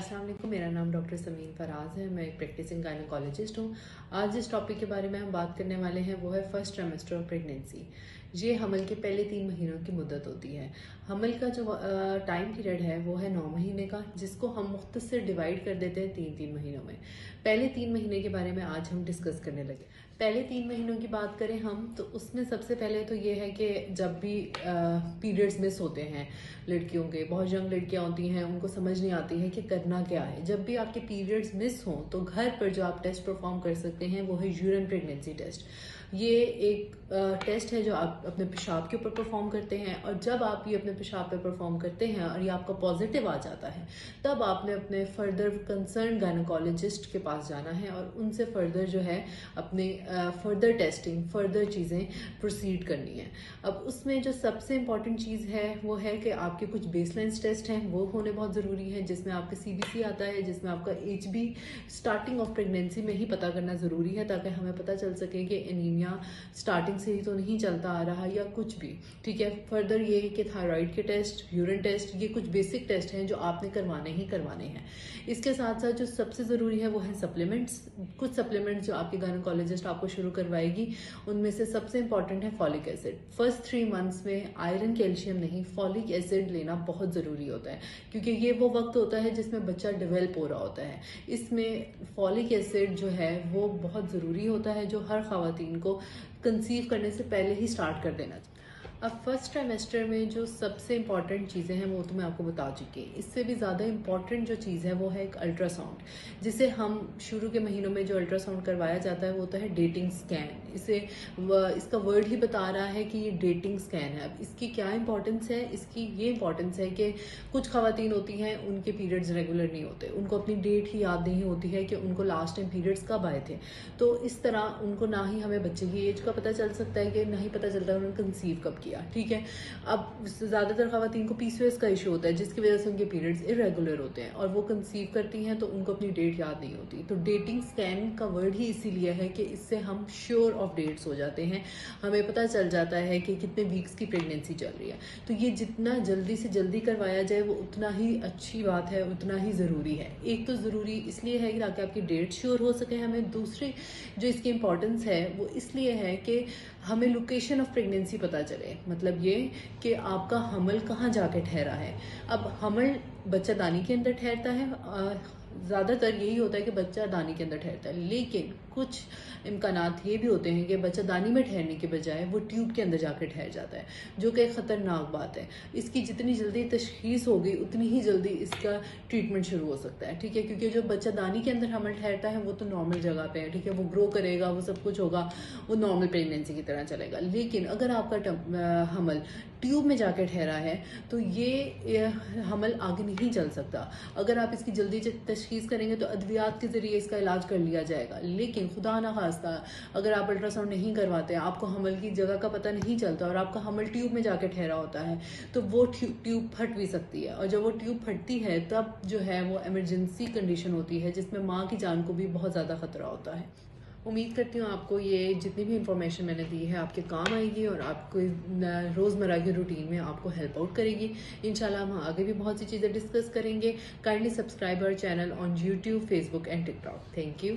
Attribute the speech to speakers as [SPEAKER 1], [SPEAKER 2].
[SPEAKER 1] अस्सलाम वालेकुम, मेरा नाम डॉक्टर समीन फराज है। मैं एक प्रैक्टिसिंग गायनेकोलॉजिस्ट हूँ। आज जिस टॉपिक के बारे में हम बात करने वाले हैं वो है फर्स्ट ट्राइमेस्टर ऑफ प्रेगनेंसी। ये हमल के पहले 3 महीनों की मुद्दत होती है। हमल का जो टाइम पीरियड है वो है 9 महीने का, जिसको हम मुख्तसर डिवाइड कर देते हैं 3-3 महीनों में। पहले 3 महीने के बारे में आज हम डिस्कस करने लगे। पहले 3 महीनों की बात करें हम तो उसमें सबसे पहले तो ये है कि जब भी पीरियड्स मिस होते हैं लड़कियों के, बहुत यंग लड़कियां होती हैं, उनको समझ नहीं आती है कि करना क्या है। जब भी आपके पीरियड्स मिस हों तो घर पर जो आप टेस्ट परफॉर्म कर सकते हैं वो है यूरिन प्रेगनेंसी टेस्ट। ये एक टेस्ट है जो आप अपने पेशाब के ऊपर परफॉर्म करते हैं, और जब आप ये अपने पेशाब पे परफॉर्म करते हैं और ये आपका पॉजिटिव आ जाता है तब आपने अपने फर्दर कंसर्न गायनेकोलॉजिस्ट के पास जाना है और उनसे फर्दर जो है अपने फर्दर टेस्टिंग, फर्दर चीज़ें प्रोसीड करनी है। अब उसमें जो सबसे इम्पॉर्टेंट चीज़ है वो है कि आपके कुछ बेसलाइन टेस्ट हैं वो होने बहुत ज़रूरी है, जिसमें आपका CBC आता है, जिसमें आपका HB स्टार्टिंग ऑफ प्रेगनेंसी में ही पता करना ज़रूरी है, ताकि हमें पता चल सके कि एनीमिया स्टार्टिंग से ही तो नहीं चलता आ रहा या कुछ भी। ठीक है, फर्दर ये है कि थायराइड के टेस्ट, यूरिन टेस्ट, ये कुछ बेसिक टेस्ट हैं जो आपने करवाने ही करवाने हैं। इसके साथ साथ जो सबसे ज़रूरी है वो है सप्लीमेंट्स। कुछ सप्लीमेंट्स जो आपकी गायनेकोलॉजिस्ट आपको शुरू करवाएगी, उनमें से सबसे इंपॉर्टेंट है फॉलिक एसिड। फर्स्ट 3 मंथ्स में आयरन, कैल्शियम नहीं, फॉलिक एसिड लेना बहुत ज़रूरी होता है, क्योंकि ये वो वक्त होता है जिसमें बच्चा डेवलप हो रहा होता है। इसमें फॉलिक एसिड जो है वो बहुत ज़रूरी होता है, जो हर ख़वातीन को कंसीव करने से पहले ही स्टार्ट कर देना चाहिए। अब फर्स्ट ट्राइमेस्टर में जो सबसे इम्पॉर्टेंट चीज़ें हैं वो तो मैं आपको बता चुकी हूँ। इससे भी ज़्यादा इम्पॉर्टेंट जो चीज़ है वो है एक अल्ट्रासाउंड, जिसे हम शुरू के महीनों में जो अल्ट्रासाउंड करवाया जाता है वो होता है डेटिंग स्कैन। इसका वर्ड ही बता रहा है कि ये डेटिंग स्कैन है। अब इसकी क्या इंपॉर्टेंस है? इसकी ये इंपॉर्टेंस है कि कुछ खवातीन होती हैं उनके पीरियड्स रेगुलर नहीं होते, उनको अपनी डेट ही याद नहीं होती है कि उनको लास्ट टाइम पीरियड्स कब आए थे। तो इस तरह उनको ना ही हमें बच्चे की एज का पता चल सकता है कि ना ही पता चलता है उन्होंने कंसीव कब किया। ठीक है, अब ज़्यादातर खवातीन को PCOS का इशू होता है, जिसकी वजह से उनके पीरियड्स इरेगुलर होते हैं और वो कंसीव करती हैं तो उनको अपनी डेट याद नहीं होती। तो डेटिंग स्कैन का वर्ड ही इसीलिए है कि इससे हम श्योर ऑफ डेट्स हो जाते हैं, हमें पता चल जाता है कि कितने वीक्स की प्रेगनेंसी चल रही है। तो ये जितना जल्दी से जल्दी करवाया जाए वो उतना ही अच्छी बात है, उतना ही ज़रूरी है। एक तो ज़रूरी इसलिए है ताकि आपकी डेट श्योर हो सके हमें, दूसरी जो इसकी इम्पोर्टेंस है वो इसलिए है कि हमें लोकेशन ऑफ प्रेगनेंसी पता चले। मतलब ये कि आपका हमल कहाँ जाके ठहरा है। अब हमल बच्चा दानी के अंदर ठहरता है, ज़्यादातर यही होता है कि बच्चा दानी के अंदर ठहरता है, लेकिन कुछ इम्कानात ये भी होते हैं कि बच्चा दानी में ठहरने के बजाय वो ट्यूब के अंदर जाकर ठहर जाता है, जो कि एक ख़तरनाक बात है। इसकी जितनी जल्दी तशखीस होगी उतनी ही जल्दी इसका ट्रीटमेंट शुरू हो सकता है। ठीक है, क्योंकि जो बच्चा दानी के अंदर हमल ठहरता है वो तो नॉर्मल जगह पे है, ठीक है, वो ग्रो करेगा, वो सब कुछ होगा, वो नॉर्मल प्रेगनेंसी की तरह चलेगा। लेकिन अगर आपका हमल ट्यूब में जाकर ठहरा है तो ये हमल आगे नहीं चल सकता। अगर आप इसकी जल्दी तशखीस करेंगे तो अद्वियात के जरिए इसका इलाज कर लिया जाएगा, लेकिन खुदा ना खास्ता अगर आप अल्ट्रासाउंड नहीं करवाते, आपको हमल की जगह का पता नहीं चलता और आपका हमल ट्यूब में जाकर ठहरा होता है तो वो ट्यूब फट भी सकती है, और जब वो ट्यूब फटती है तब जो है वो इमरजेंसी कंडीशन होती है, जिसमें माँ की जान को भी बहुत ज़्यादा खतरा होता है। उम्मीद करती हूँ आपको ये जितनी भी इंफॉर्मेशन मैंने दी है आपके काम आएगी और आपको रोज़मर्रा की रूटीन में आपको हेल्प आउट करेगी। इंशाल्लाह हम आगे भी बहुत सी चीज़ें डिस्कस करेंगे। Kindly subscribe our channel on YouTube, Facebook and TikTok। Thank you.